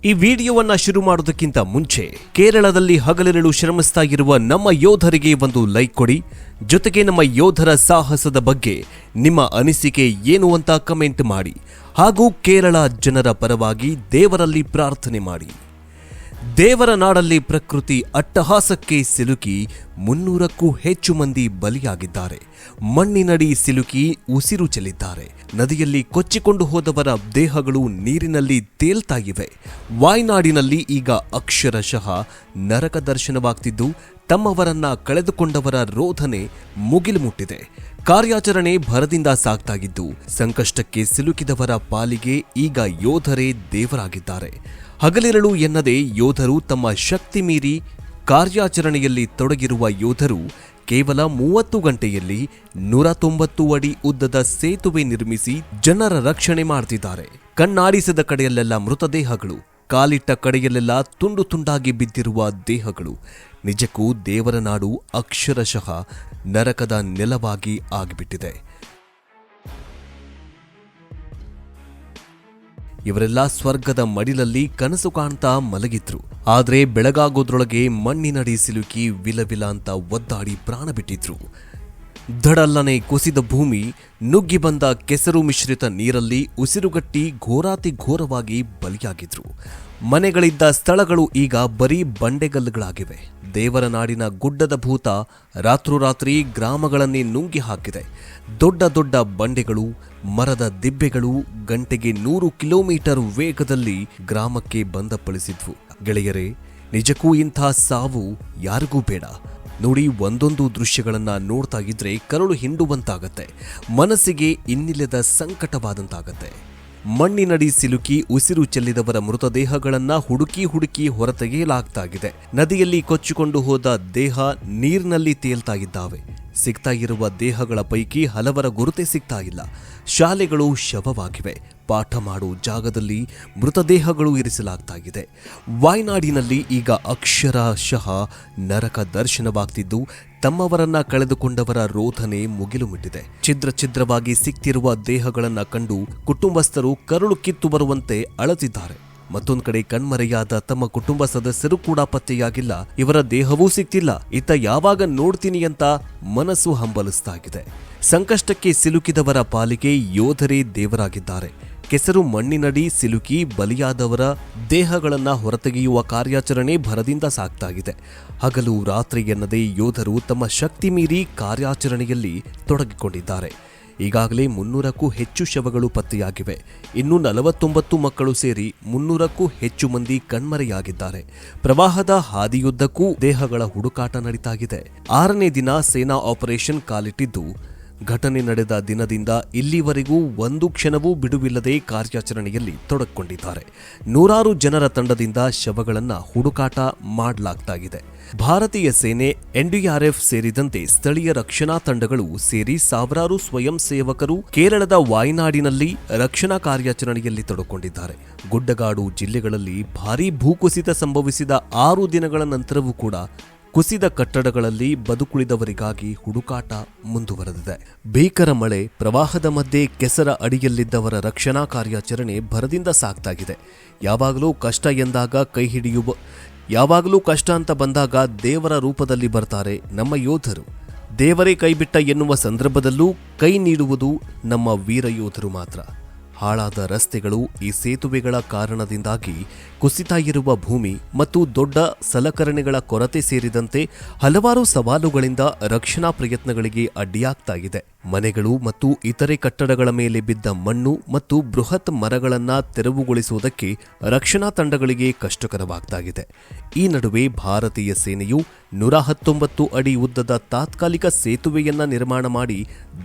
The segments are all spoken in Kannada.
ಈ ವಿಡಿಯೋವನ್ನ ಶುರು ಮಾಡೋದಕ್ಕಿಂತ ಮುಂಚೆ ಕೇರಳದಲ್ಲಿ ಹಗಲಿರುಳು ಶ್ರಮಿಸ್ತಾ ಇರುವ ನಮ್ಮ ಯೋಧರಿಗೆ ಒಂದು ಲೈಕ್ ಕೊಡಿ. ಜೊತೆಗೆ ನಮ್ಮ ಯೋಧರ ಸಾಹಸದ ಬಗ್ಗೆ ನಿಮ್ಮ ಅನಿಸಿಕೆ ಏನು ಅಂತ ಕಮೆಂಟ್ ಮಾಡಿ. ಹಾಗೂ ಕೇರಳ ಜನರ ಪರವಾಗಿ ದೇವರಲ್ಲಿ ಪ್ರಾರ್ಥನೆ ಮಾಡಿ. ದೇವರ ನಾಡಲ್ಲಿ ಪ್ರಕೃತಿ ಅಟ್ಟಹಾಸಕ್ಕೆ ಸಿಲುಕಿ 300ಕ್ಕೂ ಹೆಚ್ಚು ಮಂದಿ ಬಲಿಯಾಗಿದ್ದಾರೆ. ಮಣ್ಣಿನಡಿ ಸಿಲುಕಿ ಉಸಿರು ಚೆಲ್ಲಿದ್ದಾರೆ. ನದಿಯಲ್ಲಿ ಕೊಚ್ಚಿಕೊಂಡು ಹೋದವರ ದೇಹಗಳು ನೀರಿನಲ್ಲಿ ತೇಲ್ತಾ ಇವೆ. ವಾಯ್ನಾಡಿನಲ್ಲಿ ಈಗ ಅಕ್ಷರಶಃ ನರಕ ದರ್ಶನವಾಗ್ತಿದ್ದು ತಮ್ಮವರನ್ನ ಕಳೆದುಕೊಂಡವರ ರೋಧನೆ ಮುಗಿಲು ಮುಟ್ಟಿದೆ. ಕಾರ್ಯಾಚರಣೆ ಭರದಿಂದ ಸಾಗ್ತಾಗಿದ್ದು ಸಂಕಷ್ಟಕ್ಕೆ ಸಿಲುಕಿದವರ ಪಾಲಿಗೆ ಈಗ ಯೋಧರೇ ದೇವರಾಗಿದ್ದಾರೆ. ಹಗಲಿರಳು ಎನ್ನದೇ ಯೋಧರು ತಮ್ಮ ಶಕ್ತಿ ಮೀರಿ ಕಾರ್ಯಾಚರಣೆಯಲ್ಲಿ ತೊಡಗಿರುವ ಯೋಧರು ಕೇವಲ 30 ಗಂಟೆಯಲ್ಲಿ 190 ಅಡಿ ಉದ್ದದ ಸೇತುವೆ ನಿರ್ಮಿಸಿ ಜನರ ರಕ್ಷಣೆ ಮಾಡ್ತಿದ್ದಾರೆ. ಕಣ್ಣಾಡಿಸಿದ ಕಡೆಯಲ್ಲೆಲ್ಲ ಮೃತದೇಹಗಳು, ಕಾಲಿಟ್ಟ ಕಡೆಯಲ್ಲೆಲ್ಲ ತುಂಡು ತುಂಡಾಗಿ ಬಿದ್ದಿರುವ ದೇಹಗಳು. ನಿಜಕ್ಕೂ ದೇವರ ನಾಡು ಅಕ್ಷರಶಃ ನರಕದ ನೆಲವಾಗಿ ಆಗಿಬಿಟ್ಟಿದೆ. ಇವರೆಲ್ಲ ಸ್ವರ್ಗದ ಮಡಿಲಲ್ಲಿ ಕನಸು ಕಾಣ್ತಾ ಮಲಗಿದ್ರು. ಆದ್ರೆ ಬೆಳಗಾಗೋದ್ರೊಳಗೆ ಮಣ್ಣಿನಡಿ ಸಿಲುಕಿ ವಿಲವಿಲ ಅಂತ ಒದ್ದಾಡಿ ಪ್ರಾಣ ಬಿಟ್ಟಿದ್ರು. ಧಡಲ್ಲನೆ ಕುಸಿದ ಭೂಮಿ, ನುಗ್ಗಿ ಬಂದ ಕೆಸರು ಮಿಶ್ರಿತ ನೀರಲ್ಲಿ ಉಸಿರುಗಟ್ಟಿ ಘೋರಾತಿ ಘೋರವಾಗಿ ಬಲಿಯಾಗಿದ್ರು. ಮನೆಗಳಿದ್ದ ಸ್ಥಳಗಳು ಈಗ ಬರೀ ಬಂಡೆಗಲ್ಲುಗಳಾಗಿವೆ. ದೇವರ ನಾಡಿನ ಗುಡ್ಡದ ಭೂತ ರಾತ್ರೋರಾತ್ರಿ ಗ್ರಾಮಗಳನ್ನೇ ನುಂಗಿ ಹಾಕಿದೆ. ದೊಡ್ಡ ದೊಡ್ಡ ಬಂಡೆಗಳು, ಮರದ ದಿಬ್ಬೆಗಳು ಗಂಟೆಗೆ 100 ಕಿಲೋಮೀಟರ್ ವೇಗದಲ್ಲಿ ಗ್ರಾಮಕ್ಕೆ ಬಂದಪ್ಪಳಿಸಿದ್ವು. ಗೆಳೆಯರೇ, ನಿಜಕ್ಕೂ ಇಂಥ ಸಾವು ಯಾರಿಗೂ ಬೇಡ. ನೋಡಿ, ಒಂದೊಂದು ದೃಶ್ಯಗಳನ್ನ ನೋಡ್ತಾ ಇದ್ರೆ ಕರುಳು ಹಿಂಡುವಂತಾಗತ್ತೆ. ಮನಸ್ಸಿಗೆ ಇನ್ನಿಲ್ಲದ ಸಂಕಟವಾದಂತಾಗತ್ತೆ. ಮಣ್ಣಿನಡಿ ಸಿಲುಕಿ ಉಸಿರು ಚೆಲ್ಲಿದವರ ಮೃತದೇಹಗಳನ್ನ ಹುಡುಕಿ ಹೊರತೆಗೆಯಲಾಗ್ತಾಗಿದೆ. ನದಿಯಲ್ಲಿ ಕೊಚ್ಚಿಕೊಂಡು ಹೋದ ದೇಹ ನೀರಿನಲ್ಲಿ ತೇಲ್ತಾ ಇದ್ದಾವೆ. ಸಿಗ್ತಾ ಇರುವ ದೇಹಗಳ ಪೈಕಿ ಹಲವರ ಗುರುತೇ ಸಿಗ್ತಾ ಇಲ್ಲ. ಶಾಲೆಗಳು ಶವವಾಗಿವೆ. ಪಾಠ ಮಾಡೋ ಜಾಗದಲ್ಲಿ ಮೃತದೇಹಗಳು ಇರಿಸಲಾಗ್ತಾಗಿದೆ. ವಾಯ್ನಾಡಿನಲ್ಲಿ ಈಗ ಅಕ್ಷರಶಃ ನರಕ ದರ್ಶನವಾಗ್ತಿದ್ದು ತಮ್ಮವರನ್ನ ಕಳೆದುಕೊಂಡವರ ರೋಧನೆ ಮುಗಿಲು ಮುಟ್ಟಿದೆ. ಛಿದ್ರವಾಗಿ ಸಿಕ್ತಿರುವ ದೇಹಗಳನ್ನ ಕಂಡು ಕುಟುಂಬಸ್ಥರು ಕರುಳು ಕಿತ್ತು ಬರುವಂತೆ ಅಳತಿದ್ದಾರೆ. ಮತ್ತೊಂದು ಕಡೆ ಕಣ್ಮರೆಯಾದ ತಮ್ಮ ಕುಟುಂಬ ಸದಸ್ಯರು ಕೂಡ ಪತ್ತೆಯಾಗಿಲ್ಲ. ಇವರ ದೇಹವೂ ಸಿಕ್ತಿಲ್ಲ. ಇತ್ತ ಯಾವಾಗ ನೋಡ್ತೀನಿ ಅಂತ ಮನಸ್ಸು ಹಂಬಲಿಸ್ತಾಗಿದೆ. ಸಂಕಷ್ಟಕ್ಕೆ ಸಿಲುಕಿದವರ ಪಾಲಿಗೆ ಯೋಧರೇ ದೇವರಾಗಿದ್ದಾರೆ. ಕೆಸರು ಮಣ್ಣಿನಡಿ ಸಿಲುಕಿ ಬಲಿಯಾದವರ ದೇಹಗಳನ್ನ ಹೊರತೆಗೆಯುವ ಕಾರ್ಯಾಚರಣೆ ಭರದಿಂದ ಸಾಗ್ತಾಗಿದೆ. ಹಗಲು ರಾತ್ರಿ ಎನ್ನದೇ ಯೋಧರು ತಮ್ಮ ಶಕ್ತಿ ಮೀರಿ ಕಾರ್ಯಾಚರಣೆಯಲ್ಲಿ ತೊಡಗಿಕೊಂಡಿದ್ದಾರೆ. ಈಗಾಗಲೇ 300ಕ್ಕೂ ಹೆಚ್ಚು ಶವಗಳು ಪತ್ತೆಯಾಗಿವೆ. ಇನ್ನು 49 ಮಕ್ಕಳು ಸೇರಿ 300ಕ್ಕೂ ಹೆಚ್ಚು ಮಂದಿ ಕಣ್ಮರೆಯಾಗಿದ್ದಾರೆ. ಪ್ರವಾಹದ ಹಾದಿಯುದ್ದಕ್ಕೂ ದೇಹಗಳ ಹುಡುಕಾಟ ನಡೀತಾಗಿದೆ. 6ನೇ ದಿನ ಸೇನಾ ಆಪರೇಷನ್ ಕಾಲಿಟ್ಟಿದ್ದು ಘಟನೆ ನಡೆದ ದಿನದಿಂದ ಇಲ್ಲಿವರೆಗೂ ಒಂದು ಕ್ಷಣವೂ ಬಿಡುವಿಲ್ಲದೆ ಕಾರ್ಯಾಚರಣೆಯಲ್ಲಿ ತೊಡಗಿಕೊಂಡಿದ್ದಾರೆ. 100 ಜನರ ತಂಡದಿಂದ ಶವಗಳನ್ನು ಹುಡುಕಾಟ ಮಾಡಲಾಗ್ತಾಗಿದೆ. ಭಾರತೀಯ ಸೇನೆ, ಎನ್ಡಿಆರ್ಎಫ್ ಸೇರಿದಂತೆ ಸ್ಥಳೀಯ ರಕ್ಷಣಾ ತಂಡಗಳು ಸೇರಿ ಸಾವಿರಾರು ಸ್ವಯಂ ಸೇವಕರು ಕೇರಳದ ವಾಯ್ನಾಡಿನಲ್ಲಿ ರಕ್ಷಣಾ ಕಾರ್ಯಾಚರಣೆಯಲ್ಲಿ ತೊಡಗಿಕೊಂಡಿದ್ದಾರೆ. ಗುಡ್ಡಗಾಡು ಜಿಲ್ಲೆಗಳಲ್ಲಿ ಭಾರೀ ಭೂಕುಸಿತ ಸಂಭವಿಸಿದ 6 ದಿನಗಳ ನಂತರವೂ ಕೂಡ ಕುಸಿದ ಕಟ್ಟಡಗಳಲ್ಲಿ ಬದುಕುಳಿದವರಿಗಾಗಿ ಹುಡುಕಾಟ ಮುಂದುವರೆದಿದೆ. ಭೀಕರ ಮಳೆ, ಪ್ರವಾಹದ ಮಧ್ಯೆ ಕೆಸರ ಅಡಿಯಲ್ಲಿದ್ದವರ ರಕ್ಷಣಾ ಕಾರ್ಯಾಚರಣೆ ಭರದಿಂದ ಸಾಗ್ತಾಗಿದೆ. ಯಾವಾಗಲೂ ಕಷ್ಟ ಅಂತ ಬಂದಾಗ ದೇವರ ರೂಪದಲ್ಲಿ ಬರ್ತಾರೆ ನಮ್ಮ ಯೋಧರು. ದೇವರೇ ಕೈಬಿಟ್ಟ ಎನ್ನುವ ಸಂದರ್ಭದಲ್ಲೂ ಕೈ ನೀಡುವುದು ನಮ್ಮ ವೀರ ಯೋಧರು ಮಾತ್ರ. ಹಾಳಾದ ರಸ್ತೆಗಳು, ಈ ಸೇತುವೆಗಳ ಕಾರಣದಿಂದಾಗಿ ಕುಸಿತಾ ಇರುವ ಭೂಮಿ ಮತ್ತು ದೊಡ್ಡ ಸಲಕರಣೆಗಳ ಕೊರತೆ ಸೇರಿದಂತೆ ಹಲವಾರು ಸವಾಲುಗಳಿಂದ ರಕ್ಷಣಾ ಪ್ರಯತ್ನಗಳಿಗೆ ಅಡ್ಡಿಯಾಗ್ತಾ ಇದೆ. ಮನೆಗಳು ಮತ್ತು ಇತರೆ ಕಟ್ಟಡಗಳ ಮೇಲೆ ಬಿದ್ದ ಮಣ್ಣು ಮತ್ತು ಬೃಹತ್ ಮರಗಳನ್ನ ತೆರವುಗೊಳಿಸುವುದಕ್ಕೆ ರಕ್ಷಣಾ ತಂಡಗಳಿಗೆ ಕಷ್ಟಕರವಾಗ್ತಾಗಿದೆ. ಈ ನಡುವೆ ಭಾರತೀಯ ಸೇನೆಯು 119 ಅಡಿ ಉದ್ದದ ತಾತ್ಕಾಲಿಕ ಸೇತುವೆಯನ್ನ ನಿರ್ಮಾಣ ಮಾಡಿ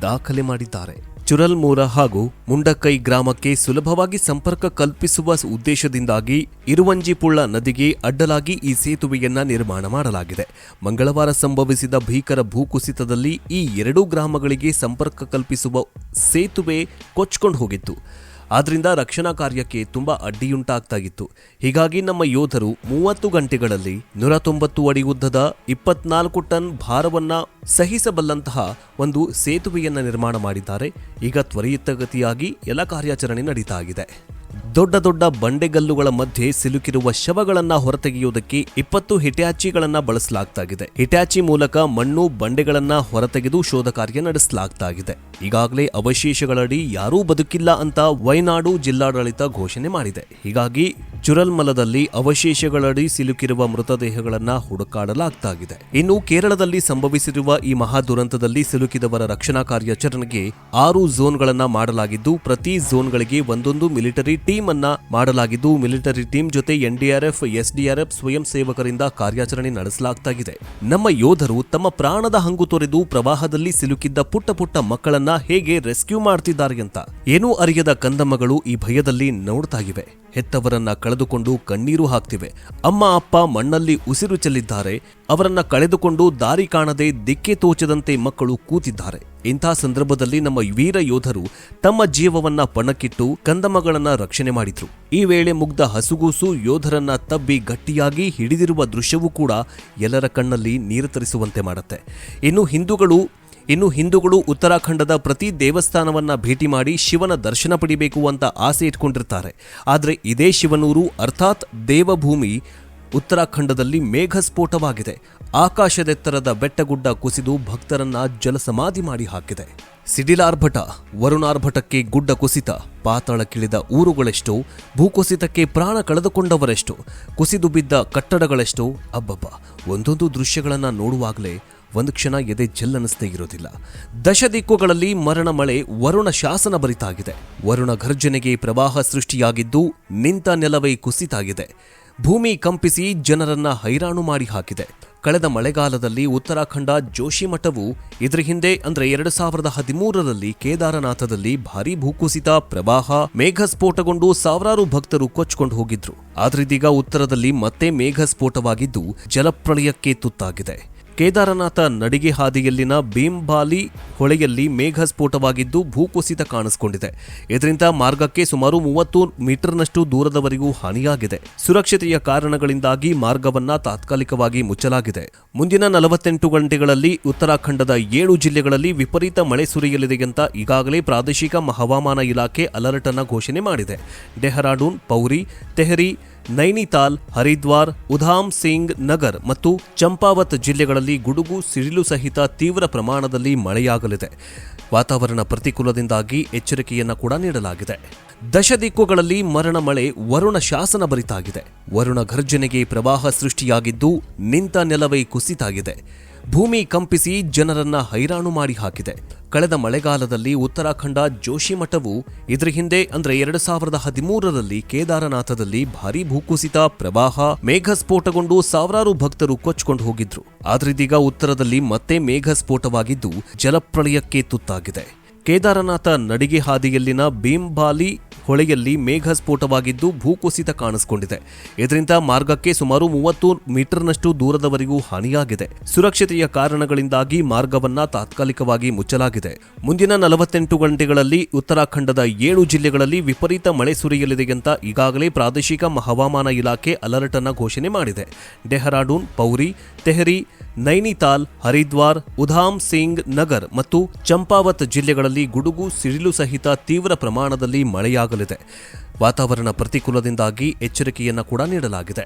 ದಾಖಲೆ ಮಾಡಿದ್ದಾರೆ. ಚುರಲ್ಮೂರ ಹಾಗೂ ಮುಂಡಕ್ಕೈ ಗ್ರಾಮಕ್ಕೆ ಸುಲಭವಾಗಿ ಸಂಪರ್ಕ ಕಲ್ಪಿಸುವ ಉದ್ದೇಶದಿಂದಾಗಿ ಇರುವಂಜಿಪುಳ್ಳ ನದಿಗೆ ಅಡ್ಡಲಾಗಿ ಈ ಸೇತುವೆಯನ್ನ ನಿರ್ಮಾಣ ಮಾಡಲಾಗಿದೆ. ಮಂಗಳವಾರ ಸಂಭವಿಸಿದ ಭೀಕರ ಭೂಕುಸಿತದಲ್ಲಿ ಈ 2 ಗ್ರಾಮಗಳಿಗೆ ಸಂಪರ್ಕ ಕಲ್ಪಿಸುವ ಸೇತುವೆ ಕೊಚ್ಕೊಂಡು ಹೋಗಿತ್ತು. ಆದ್ರಿಂದ ರಕ್ಷಣಾ ಕಾರ್ಯಕ್ಕೆ ತುಂಬಾ ಅಡ್ಡಿಯುಂಟಾಗ್ತಾಗಿತ್ತು. ಹೀಗಾಗಿ ನಮ್ಮ ಯೋಧರು 30 ಗಂಟೆಗಳಲ್ಲಿ 190 ಅಡಿ ಉದ್ದದ 24 ಟನ್ ಭಾರವನ್ನ ಸಹಿಸಬಲ್ಲಂತಹ ಒಂದು ಸೇತುವೆಯನ್ನ ನಿರ್ಮಾಣ ಮಾಡಿದ್ದಾರೆ. ಈಗ ತ್ವರಿತಗತಿಯಾಗಿ ಎಲ್ಲ ಕಾರ್ಯಾಚರಣೆ ನಡೀತಾ ಇದೆ. ದೊಡ್ಡ ದೊಡ್ಡ ಬಂಡೆಗಲ್ಲುಗಳ ಮಧ್ಯೆ ಸಿಲುಕಿರುವ ಶವಗಳನ್ನ ಹೊರತೆಗೆಯುವುದಕ್ಕೆ 20 ಹಿಟ್ಯಾಚಿಗಳನ್ನ ಬಳಸಲಾಗ್ತಾಗಿದೆ. ಹಿಟ್ಯಾಚಿ ಮೂಲಕ ಮಣ್ಣು ಬಂಡೆಗಳನ್ನ ಹೊರತೆಗೆದು ಶೋಧ ಕಾರ್ಯ ನಡೆಸಲಾಗ್ತಾಗಿದೆ. ಈಗಾಗಲೇ ಅವಶೇಷಗಳಡಿ ಯಾರೂ ಬದುಕಿಲ್ಲ ಅಂತ ವಯನಾಡು ಜಿಲ್ಲಾಡಳಿತ ಘೋಷಣೆ ಮಾಡಿದೆ. ಹೀಗಾಗಿ ಚುರಲ್ಮಲದಲ್ಲಿ ಅವಶೇಷಗಳಡಿ ಸಿಲುಕಿರುವ ಮೃತದೇಹಗಳನ್ನ ಹುಡುಕಾಡಲಾಗ್ತಾಗಿದೆ. ಇನ್ನು ಕೇರಳದಲ್ಲಿ ಸಂಭವಿಸಿರುವ ಈ ಮಹಾ ದುರಂತದಲ್ಲಿ ಸಿಲುಕಿದವರ ರಕ್ಷಣಾ ಕಾರ್ಯಾಚರಣೆಗೆ 6 ಝೋನ್ಗಳನ್ನ ಮಾಡಲಾಗಿದ್ದು, ಪ್ರತಿ ಝೋನ್ಗಳಿಗೆ ಒಂದೊಂದು ಮಿಲಿಟರಿ ಟೀಮ್ ಅನ್ನ ಮಾಡಲಾಗಿದ್ದು, ಮಿಲಿಟರಿ ಟೀಮ್ ಜೊತೆ ಎನ್ಡಿಆರ್ಎಫ್, ಎಸ್ಡಿಆರ್ಎಫ್ ಸ್ವಯಂ ಸೇವಕರಿಂದ ಕಾರ್ಯಾಚರಣೆ ನಡೆಸಲಾಗ್ತಾಗಿದೆ. ನಮ್ಮ ಯೋಧರು ತಮ್ಮ ಪ್ರಾಣದ ಹಂಗು ತೊರೆದು ಪ್ರವಾಹದಲ್ಲಿ ಸಿಲುಕಿದ್ದ ಪುಟ್ಟ ಪುಟ್ಟ ಮಕ್ಕಳನ್ನ ಹೇಗೆ ರೆಸ್ಕ್ಯೂ ಮಾಡ್ತಿದ್ದಾರೆ ಅಂತ ಏನೂ ಅರಿಯದ ಕಂದಮ್ಮಗಳು ಈ ಭಯದಲ್ಲಿ ನೋಡ್ತಾ ಇವೆ. ಹೆತ್ತವರನ್ನ ಕಳೆದುಕೊಂಡು ಕಣ್ಣೀರು ಹಾಕ್ತಿವೆ. ಅಮ್ಮ ಅಪ್ಪ ಮಣ್ಣಲ್ಲಿ ಉಸಿರು ಚೆಲ್ಲಿದ್ದಾರೆ. ಅವರನ್ನ ಕಳೆದುಕೊಂಡು ದಾರಿ ಕಾಣದೆ ದಿಕ್ಕೆ ತೋಚದಂತೆ ಮಕ್ಕಳು ಕೂತಿದ್ದಾರೆ. ಇಂಥ ಸಂದರ್ಭದಲ್ಲಿ ನಮ್ಮ ವೀರ ಯೋಧರು ತಮ್ಮ ಜೀವವನ್ನ ಪಣಕ್ಕಿಟ್ಟು ಕಂದಮ್ಮಗಳನ್ನ ರಕ್ಷಣೆ ಮಾಡಿದ್ರು. ಈ ವೇಳೆ ಮುಗ್ಧ ಹಸುಗೂಸು ಯೋಧರನ್ನ ತಬ್ಬಿ ಗಟ್ಟಿಯಾಗಿ ಹಿಡಿದಿರುವ ದೃಶ್ಯವೂ ಕೂಡ ಎಲ್ಲರ ಕಣ್ಣಲ್ಲಿ ನೀರು ತರಿಸುವಂತೆ ಮಾಡುತ್ತೆ. ಇನ್ನು ಹಿಂದೂಗಳು ಉತ್ತರಾಖಂಡದ ಪ್ರತಿ ದೇವಸ್ಥಾನವನ್ನ ಭೇಟಿ ಮಾಡಿ ಶಿವನ ದರ್ಶನ ಪಡಿಬೇಕು ಅಂತ ಆಸೆ ಇಟ್ಕೊಂಡಿರ್ತಾರೆ. ಆದರೆ ಇದೇ ಶಿವನೂರು ಅರ್ಥಾತ್ ದೇವಭೂಮಿ ಉತ್ತರಾಖಂಡದಲ್ಲಿ ಮೇಘಸ್ಫೋಟವಾಗಿದೆ. ಆಕಾಶದೆತ್ತರದ ಬೆಟ್ಟಗುಡ್ಡ ಕುಸಿದು ಭಕ್ತರನ್ನ ಜಲಸಮಾಧಿ ಮಾಡಿ ಹಾಕಿದೆ. ಸಿಡಿಲಾರ್ಭಟ, ವರುಣಾರ್ಭಟಕ್ಕೆ ಗುಡ್ಡ ಕುಸಿತ, ಪಾತಾಳಕ್ಕಿಳಿದ ಊರುಗಳೆಷ್ಟೋ, ಭೂಕುಸಿತಕ್ಕೆ ಪ್ರಾಣ ಕಳೆದುಕೊಂಡವರೆಷ್ಟೋ, ಕುಸಿದು ಬಿದ್ದ ಕಟ್ಟಡಗಳೆಷ್ಟೋ. ಅಬ್ಬಬ್ಬ, ಒಂದೊಂದು ದೃಶ್ಯಗಳನ್ನ ನೋಡುವಾಗಲೇ ಒಂದು ಕ್ಷಣ ಎದೆ ಜಲ್ಲನಿಸದೇ ಇರೋದಿಲ್ಲ. ದಶದಿಕ್ಕುಗಳಲ್ಲಿ ಮರಣ ಮಳೆ, ವರುಣ ಶಾಸನ ಬರಿತಾಗಿದೆ. ವರುಣ ಘರ್ಜನೆಗೆ ಪ್ರವಾಹ ಸೃಷ್ಟಿಯಾಗಿದ್ದು, ನಿಂತ ನೆಲವೇ ಕುಸಿತಾಗಿದೆ. ಭೂಮಿ ಕಂಪಿಸಿ ಜನರನ್ನ ಹೈರಾಣು ಮಾಡಿ ಹಾಕಿದೆ. ಕಳೆದ ಮಳೆಗಾಲದಲ್ಲಿ ಉತ್ತರಾಖಂಡ ಜೋಶಿಮಠವು ಇದರ ಹಿಂದೆ ಅಂದ್ರೆ 2013ರಲ್ಲಿ ಕೇದಾರನಾಥದಲ್ಲಿ ಭಾರೀ ಭೂಕುಸಿತ, ಪ್ರವಾಹ, ಮೇಘಸ್ಫೋಟಗೊಂಡು ಸಾವಿರಾರು ಭಕ್ತರು ಕೊಚ್ಕೊಂಡು ಹೋಗಿದ್ರು. ಆದ್ರಿದೀಗ ಉತ್ತರದಲ್ಲಿ ಮತ್ತೆ ಮೇಘಸ್ಫೋಟವಾಗಿದ್ದು ಜಲಪ್ರಳಯಕ್ಕೆ ತುತ್ತಾಗಿದೆ. ಕೇದಾರನಾಥ ನಡಿಗೆ ಹಾದಿಯಲ್ಲಿನ ಭೀಂಬಾಲಿ ಹೊಳೆಯಲ್ಲಿ ಮೇಘಸ್ಫೋಟವಾಗಿದ್ದು ಭೂಕುಸಿತ ಕಾಣಿಸಿಕೊಂಡಿದೆ. ಇದರಿಂದ ಮಾರ್ಗಕ್ಕೆ ಸುಮಾರು 30 ಮೀಟರ್ನಷ್ಟು ದೂರದವರೆಗೂ ಹಾನಿಯಾಗಿದೆ. ಸುರಕ್ಷತೆಯ ಕಾರಣಗಳಿಂದಾಗಿ ಮಾರ್ಗವನ್ನ ತಾತ್ಕಾಲಿಕವಾಗಿ ಮುಚ್ಚಲಾಗಿದೆ. ಮುಂದಿನ 48 ಗಂಟೆಗಳಲ್ಲಿ ಉತ್ತರಾಖಂಡದ 7 ಜಿಲ್ಲೆಗಳಲ್ಲಿ ವಿಪರೀತ ಮಳೆ ಸುರಿಯಲಿದೆ ಅಂತ ಈಗಾಗಲೇ ಪ್ರಾದೇಶಿಕ ಹವಾಮಾನ ಇಲಾಖೆ ಅಲರ್ಟ್ ಅನ್ನು ಘೋಷಣೆ ಮಾಡಿದೆ. ಡೆಹರಾಡೂನ್, ಪೌರಿ, ತೆಹರಿ, ನೈನಿತಾಲ್, ಹರಿದ್ವಾರ್, ಉಧಾಮ್ ಸಿಂಗ್ ನಗರ್ ಮತ್ತು ಚಂಪಾವತ್ ಜಿಲ್ಲೆಗಳಲ್ಲಿ ಗುಡುಗು ಸಿಡಿಲು ಸಹಿತ ತೀವ್ರ ಪ್ರಮಾಣದಲ್ಲಿ ಮಳೆಯಾಗಲಿದೆ. ವಾತಾವರಣ ಪ್ರತಿಕೂಲದಿಂದಾಗಿ ಎಚ್ಚರಿಕೆಯನ್ನ ಕೂಡ ನೀಡಲಾಗಿದೆ. ದಶದಿಕ್ಕುಗಳಲ್ಲಿ ಮರಣ ಮಳೆ, ವರುಣ ಶಾಸನ ಬರಿತಾಗಿದೆ. ವರುಣ ಘರ್ಜನೆಗೆ ಪ್ರವಾಹ ಸೃಷ್ಟಿಯಾಗಿದ್ದು, ನಿಂತ ನೆಲವೇ ಕುಸಿತಾಗಿದೆ. ಭೂಮಿ ಕಂಪಿಸಿ ಜನರನ್ನ ಹೈರಾಣು ಮಾಡಿ ಹಾಕಿದೆ. ಕಳೆದ ಮಳೆಗಾಲದಲ್ಲಿ ಉತ್ತರಾಖಂಡ ಜೋಶಿಮಠವು ಇದರ ಹಿಂದೆ ಅಂದ್ರೆ 2013ರಲ್ಲಿ ಕೇದಾರನಾಥದಲ್ಲಿ ಭಾರೀ ಭೂಕುಸಿತ, ಪ್ರವಾಹ, ಮೇಘಸ್ಫೋಟಗೊಂಡು ಸಾವಿರಾರು ಭಕ್ತರು ಕೊಚ್ಕೊಂಡು ಹೋಗಿದ್ರು. ಆದ್ರಿದೀಗ ಉತ್ತರದಲ್ಲಿ ಮತ್ತೆ ಮೇಘಸ್ಫೋಟವಾಗಿದ್ದು ಜಲಪ್ರಳಯಕ್ಕೆ ತುತ್ತಾಗಿದೆ. ಕೇದಾರನಾಥ ನಡಿಗೆ ಹಾದಿಯಲ್ಲಿನ ಭೀಂಬಾಲಿ ಹೊಳೆಯಲ್ಲಿ ಮೇಘಸ್ಫೋಟವಾಗಿದ್ದು ಭೂಕುಸಿತ ಕಾಣಿಸಿಕೊಂಡಿದೆ. ಇದರಿಂದ ಮಾರ್ಗಕ್ಕೆ ಸುಮಾರು 30 ಮೀಟರ್ನಷ್ಟು ದೂರದವರೆಗೂ ಹಾನಿಯಾಗಿದೆ. ಸುರಕ್ಷತೆಯ ಕಾರಣಗಳಿಂದಾಗಿ ಮಾರ್ಗವನ್ನ ತಾತ್ಕಾಲಿಕವಾಗಿ ಮುಚ್ಚಲಾಗಿದೆ. ಮುಂದಿನ 48 ಗಂಟೆಗಳಲ್ಲಿ ಉತ್ತರಾಖಂಡದ 7 ಜಿಲ್ಲೆಗಳಲ್ಲಿ ವಿಪರೀತ ಮಳೆ ಸುರಿಯಲಿದೆ ಅಂತ ಈಗಾಗಲೇ ಪ್ರಾದೇಶಿಕ ಹವಾಮಾನ ಇಲಾಖೆ ಅಲರ್ಟ್ ಅನ್ನು ಘೋಷಣೆ ಮಾಡಿದೆ. ಡೆಹರಾಡೂನ್, ಪೌರಿ, ತೆಹರಿ, ನೈನಿತಾಲ್, ಹರಿದ್ವಾರ್, ಉಧಾಮ್ ಸಿಂಗ್ ನಗರ್ ಮತ್ತು ಚಂಪಾವತ್ ಜಿಲ್ಲೆಗಳಲ್ಲಿ ಗುಡುಗು ಸಿಡಿಲು ಸಹಿತ ತೀವ್ರ ಪ್ರಮಾಣದಲ್ಲಿ ಮಳೆಯಾಗಲಿದೆ. ವಾತಾವರಣ ಪ್ರತಿಕೂಲದಿಂದಾಗಿ ಎಚ್ಚರಿಕೆಯನ್ನ ಕೂಡ ನೀಡಲಾಗಿದೆ.